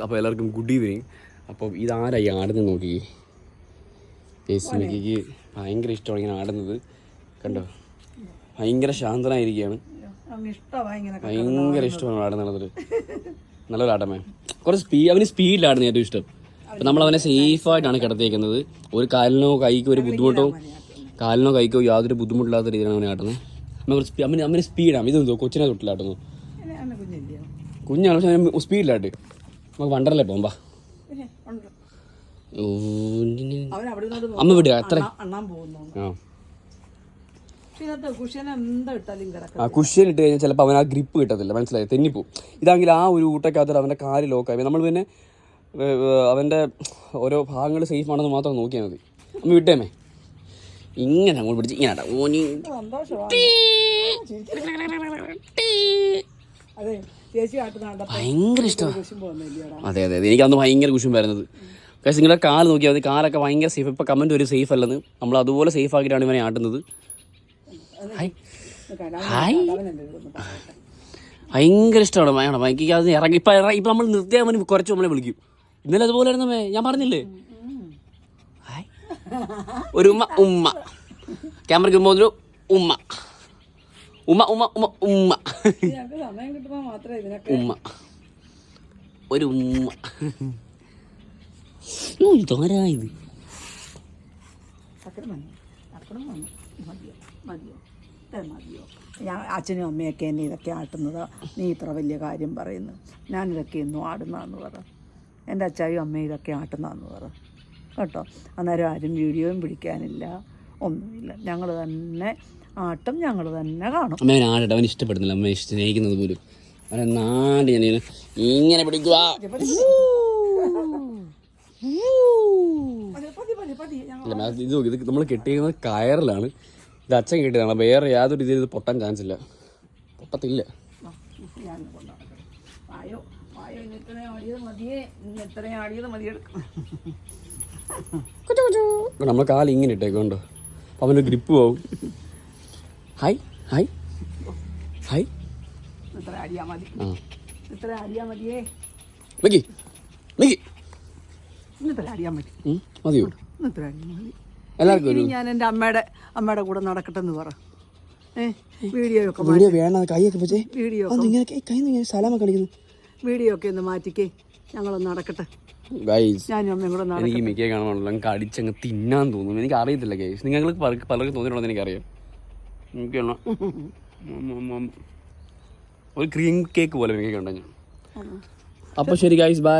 അപ്പോൾ എല്ലാവർക്കും good evening. അപ്പോൾ ഇതാരായി ആടുന്നത് നോക്കി. ഗൈസ് മിക്കിക്ക് ഭയങ്കര ഇഷ്ടമാണ് ഇങ്ങനെ ആടുന്നത്. കണ്ടോ, ഭയങ്കര ശാന്തനായിരിക്കുകയാണ്. ഭയങ്കര ഇഷ്ടമാണ് ആടുന്നത്. നല്ലൊരു ആട്ടമേ. കുറച്ച് അവന് സ്പീഡിലാടുന്ന ഏറ്റവും ഇഷ്ടം. അപ്പം നമ്മൾ അവനെ സേഫായിട്ടാണ് കിടത്തിയേക്കുന്നത്. ഒരു കാലിനോ കൈക്കോ ഒരു ബുദ്ധിമുട്ടോ യാതൊരു ബുദ്ധിമുട്ടില്ലാത്ത രീതിയിലാണ് അവനെ ആട്ടുന്നത്. അവന് സ്പീഡാണ്. ഇതെന്തോ കൊച്ചിനെ തൊട്ടിലാട്ടുന്നു. കുഞ്ഞാണ്, പക്ഷെ അവന് സ്പീഡിലാട്ട്. നമുക്ക് വണ്ടറല്ലേ പോകാം. അമ്മ വിടുക അത്ര. കുഷ്യൻ ഇട്ട് കഴിഞ്ഞാൽ ചിലപ്പോൾ അവൻ ആ ഗ്രിപ്പ് കിട്ടത്തില്ല, മനസ്സിലായി, തെന്നിപ്പോവും. ഇതാണെങ്കിൽ ആ ഒരു ഊട്ടക്കകത്ത് അവൻ്റെ കാല് ലോക്കായി. നമ്മൾ പിന്നെ അവൻ്റെ ഓരോ ഭാഗങ്ങൾ സേഫ് ആണെന്ന് മാത്രം നോക്കിയാൽ മതി. അമ്മ വിട്ടേമേ. ഇങ്ങനെ അങ്ങോട്ട് പിടിച്ച് ഇങ്ങനെ ഭയങ്കര ഇഷ്ടമാണ്. അതെ, എനിക്കന്ന് ഭയങ്കര കുശുമ്പായിരുന്നത്. പക്ഷേ നിങ്ങളുടെ കാല് നോക്കിയാൽ മതി, കാലൊക്കെ ഭയങ്കര സേഫ്. ഇപ്പം കമൻറ്റ് ഒരു സേഫ് അല്ലെന്ന്. നമ്മൾ അതുപോലെ സേഫ് ആക്കിയിട്ടാണ് ഇവനെ ആട്ടുന്നത്. ഭയങ്കര ഇഷ്ടമാണ്. എനിക്ക് അത് ഇറങ്ങി ഇപ്പം നമ്മൾ നിർത്തിയാൽ അവന് കുറച്ച് നമ്മളെ വിളിക്കും. ഇന്നലെ അതുപോലെ ആയിരുന്നേ, ഞാൻ പറഞ്ഞില്ലേ. ഒരു ഉമ്മ ക്യാമറയ്ക്ക് മുമ്പ് ഒരു ഉമ്മ ഉമ്മ ഉമ്മ ഉമ്മ ഉമ്മ ഉമ്മ ഒരു ഉമ്മ. തോരായത് ഞാൻ അച്ഛനും അമ്മയൊക്കെ എന്നെ ഇതൊക്കെ ആട്ടുന്നതാ. നീ ഇത്ര വലിയ കാര്യം പറയുന്നു. ഞാനിതൊക്കെ എന്നും ആടുന്നതെന്ന് പറ. എൻ്റെ അച്ചായും അമ്മയും ഇതൊക്കെ ആട്ടുന്നതെന്ന് പറ കേട്ടോ. അന്നേരം ആരും വീഡിയോയും പിടിക്കാനില്ല, ഒന്നുമില്ല. ഞങ്ങൾ തന്നെ ആട്ടം, ഞങ്ങൾ തന്നെ കാണും. അമ്മ ആടട്ടെ, അവൻ ഇഷ്ടപ്പെടുന്നില്ല. അമ്മ സ്നേഹിക്കുന്നത് പോലും അവനെ നാട് ഞാൻ ഇങ്ങനെ പിടിക്കുക. ഇത് നമ്മൾ കെട്ടിയിരിക്കുന്നത് കയറിലാണ്. ഇത് അച്ഛൻ കെട്ടിയതാണ്. വേറെ യാതൊരു രീതിയിൽ ഇത് പൊട്ടാൻ ചാൻസ് ഇല്ല, പൊട്ടത്തില്ല. നമ്മൾ കാല് ഇങ്ങനെ ഇട്ടേക്കോണ്ടോ, അവൻ്റെ ഗ്രിപ്പ് പോവും. ഹായ് ഹായ് ഹായ് ഇത്ര അടിയാ മതി, ഇത്ര അടിയാ മതിയേ. മിക്കി മിക്കി ഇന്നത്തെ അടിയാൻ മതി, മതിയോ? ഇന്നത്തെ അടിയാൻ മതി. എല്ലാവർക്കും ഞാൻ എൻ്റെ അമ്മയുടെ കൂടെ നടക്കട്ടെന്ന് പറ. വീഡിയോ ഒക്കെ വേണം. കൈയൊക്കെ വെച്ചേ വീഡിയോ ഒക്കെ ഒന്ന് മാറ്റിക്കേ. ഞങ്ങളൊന്ന് നടക്കട്ടെ. ഞാനും അമ്മയും കൂടെ നടക്കട്ടെ. എനിക്ക് മിക്കയെ കാണുമ്പോൾ എനിക്ക് അടിച്ചങ്ങ് തിന്നാൻ തോന്നും. എനിക്ക് അറിയത്തില്ല ഗൈസ്, നിങ്ങൾക്ക് പലർക്കും തോന്നിയിട്ടുണ്ടെന്ന് എനിക്കറിയാം. എനിക്കുള്ള ഒരു ക്രീം കേക്ക് പോലെ മിക്ക ഉണ്ടെങ്കിൽ. അപ്പോൾ ശരി ഗൈസ്, ബൈ.